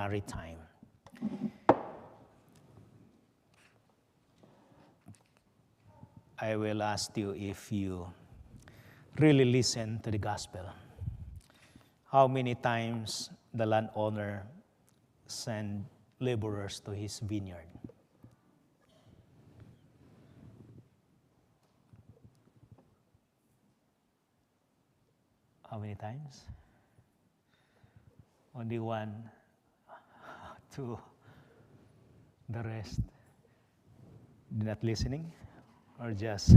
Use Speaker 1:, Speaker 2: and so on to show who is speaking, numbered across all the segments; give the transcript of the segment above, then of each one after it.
Speaker 1: time. I will ask you if you really listen to the gospel. How many times the landowner sent laborers to his vineyard? How many times? Only one, two, the rest. Not listening? Or just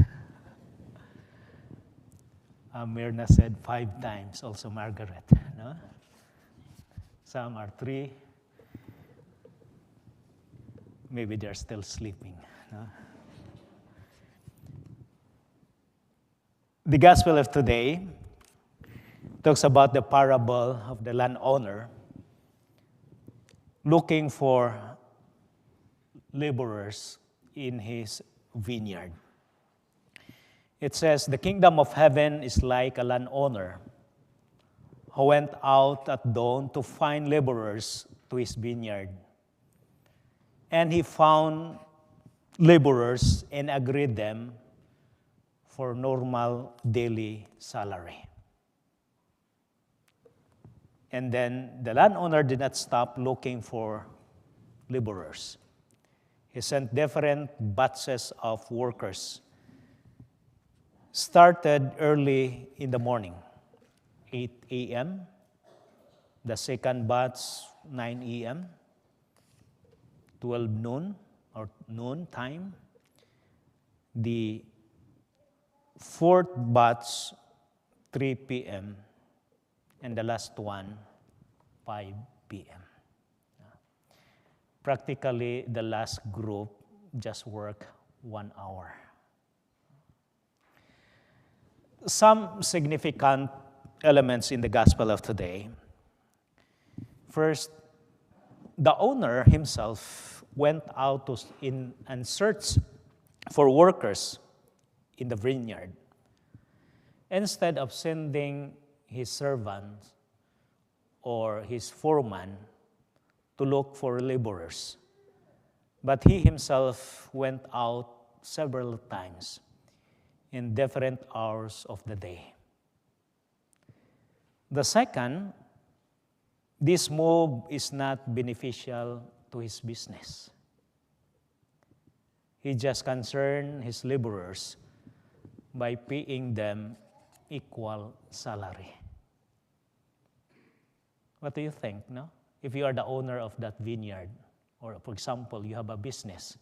Speaker 1: Myrna said 5 times, also Margaret, no? Some are 3. Maybe they're still sleeping, no? The gospel of today talks about the parable of the landowner looking for laborers in his vineyard. It says, the kingdom of heaven is like a landowner who went out at dawn to find laborers to his vineyard. And he found laborers and agreed them for normal daily salary. And then the landowner did not stop looking for laborers. He sent different batches of workers. Started early in the morning, 8 a.m. The second batch, 9 a.m., 12 noon or noon time. The fourth batch, 3 p.m., and the last one, 5 p.m. Practically, the last group just work 1 hour. Some significant elements in the gospel of today. First, the owner himself went out and searched for workers in the vineyard. Instead of sending his servant or his foreman to look for laborers, but he himself went out several times in different hours of the day. The second, this move is not beneficial to his business. He just concerned his laborers by paying them equal salary. What do you think, no? If you are the owner of that vineyard, or for example, you have a business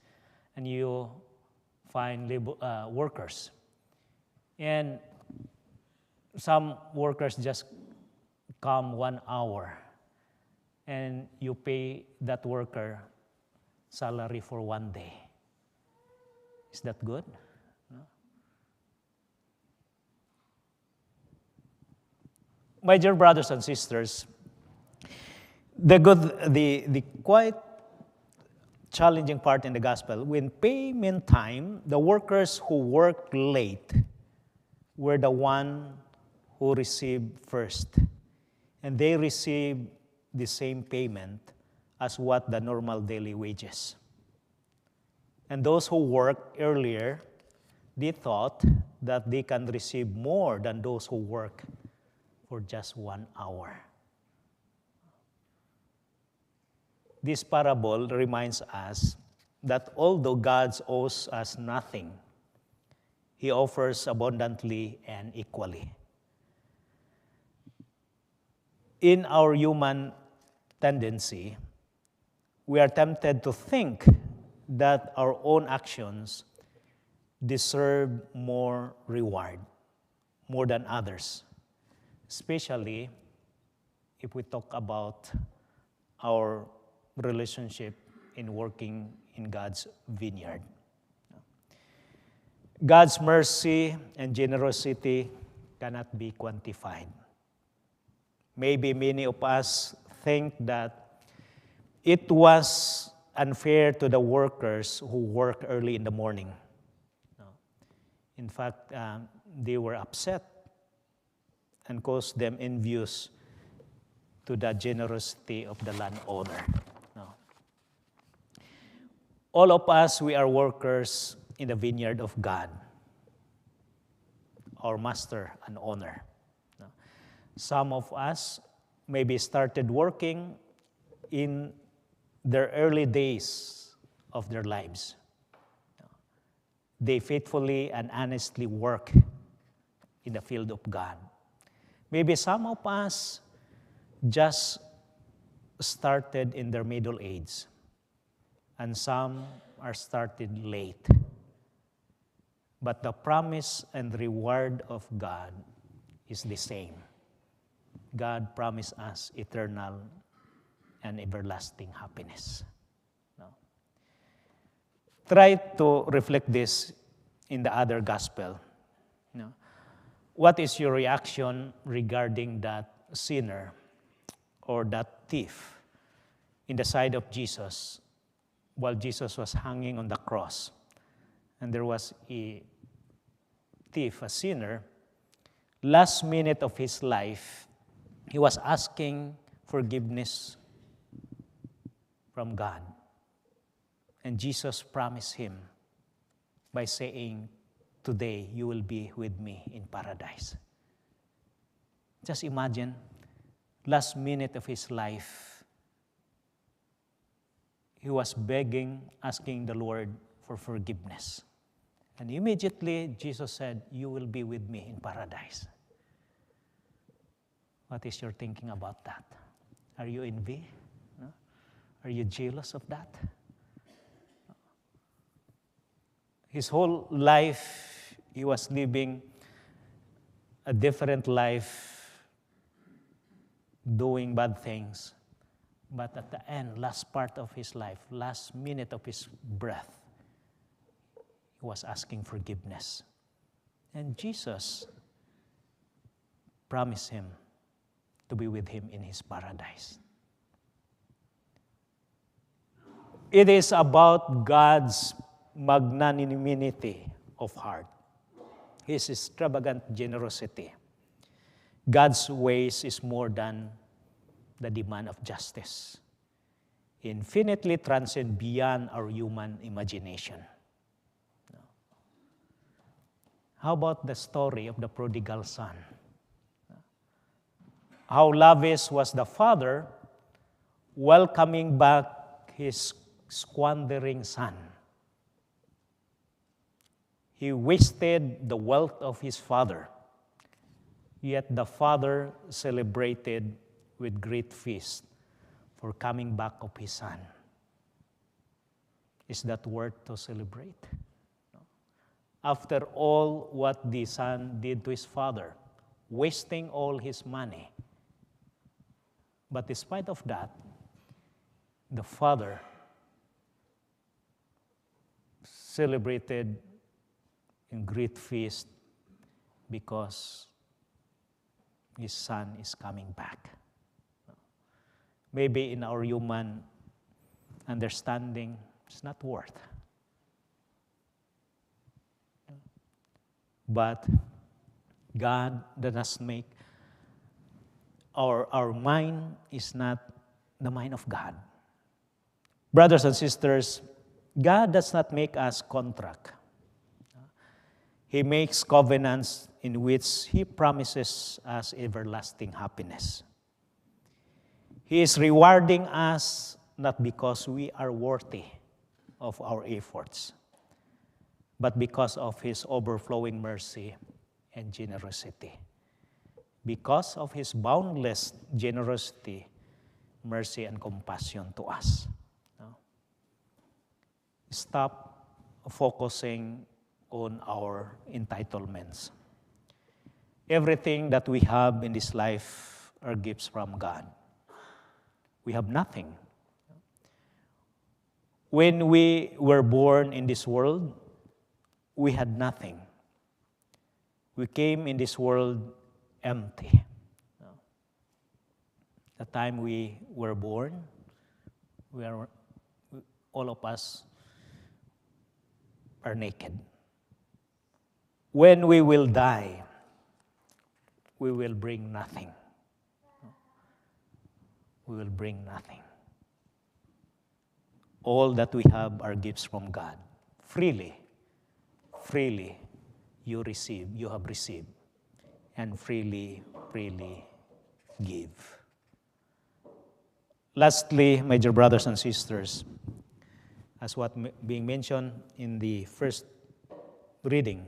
Speaker 1: and you find workers, and some workers just come 1 hour, and you pay that worker salary for 1 day. Is that good? No? My dear brothers and sisters, the quite challenging part in the gospel, when payment time, the workers who worked late were the one who received first. And they received the same payment as what the normal daily wages. And those who worked earlier, they thought that they can receive more than those who work for just 1 hour. This parable reminds us that although God owes us nothing, He offers abundantly and equally. In our human tendency, we are tempted to think that our own actions deserve more reward, more than others, especially if we talk about our relationship in working in God's vineyard. God's mercy and generosity cannot be quantified. Maybe many of us think that it was unfair to the workers who work early in the morning. In fact, they were upset and caused them envious to the generosity of the landowner. No. All of us, we are workers in the vineyard of God, our master and owner. No. Some of us maybe started working in their early days of their lives. They faithfully and honestly work in the field of God. Maybe some of us just started in their middle age, and some are started late. But the promise and reward of God is the same. God promised us eternal and everlasting happiness. No. Try to reflect this in the other gospel. No. What is your reaction regarding that sinner or that thief in the side of Jesus while Jesus was hanging on the cross? And there was a thief, a sinner. Last minute of his life, he was asking forgiveness from God. And Jesus promised him by saying, "Today you will be with me in paradise." Just imagine, last minute of his life, he was begging, asking the Lord for forgiveness. And immediately, Jesus said, "You will be with me in paradise." What is your thinking about that? Are you envy? No? Are you jealous of that? His whole life, he was living a different life, doing bad things. But at the end, last part of his life, last minute of his breath, he was asking forgiveness. And Jesus promised him to be with him in his paradise. It is about God's magnanimity of heart, his extravagant generosity. God's ways is more than the demand of justice, infinitely transcend beyond our human imagination. How about the story of the prodigal son? How lavish was the father welcoming back his squandering son. He wasted the wealth of his father, yet the father celebrated with great feast for coming back of his son. Is that worth to celebrate? No. After all what the son did to his father, wasting all his money. But despite of that, the father celebrated in great feast because his son is coming back. Maybe in our human understanding, it's not worth. But God does not make our mind is not the mind of God. Brothers and sisters, God does not make us contract. He makes covenants in which He promises us everlasting happiness. He is rewarding us not because we are worthy of our efforts, but because of His overflowing mercy and generosity. Because of His boundless generosity, mercy, and compassion to us. Stop focusing on our entitlements. Everything that we have in this life are gifts from God. We have nothing. When we were born in this world, we had nothing. We came in this world empty. The time we were born, all of us are naked. When we will die, we will bring nothing. we will bring nothing. All that we have are gifts from God. Freely, freely you have received, and freely, freely give. Lastly, my dear brothers and sisters, as what being mentioned in the first reading,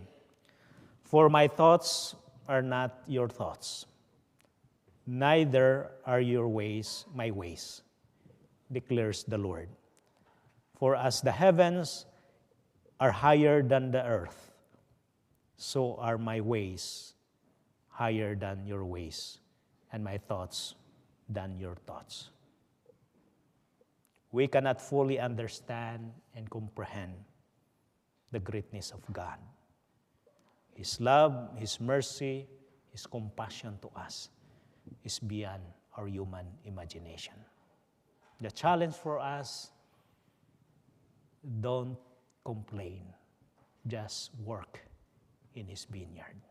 Speaker 1: for my thoughts are not your thoughts, neither are your ways my ways, declares the Lord. For as the heavens are higher than the earth, so are my ways higher than your ways, and my thoughts than your thoughts. We cannot fully understand and comprehend the greatness of God. His love, His mercy, His compassion to us is beyond our human imagination. The challenge for us, don't complain, just work in His vineyard.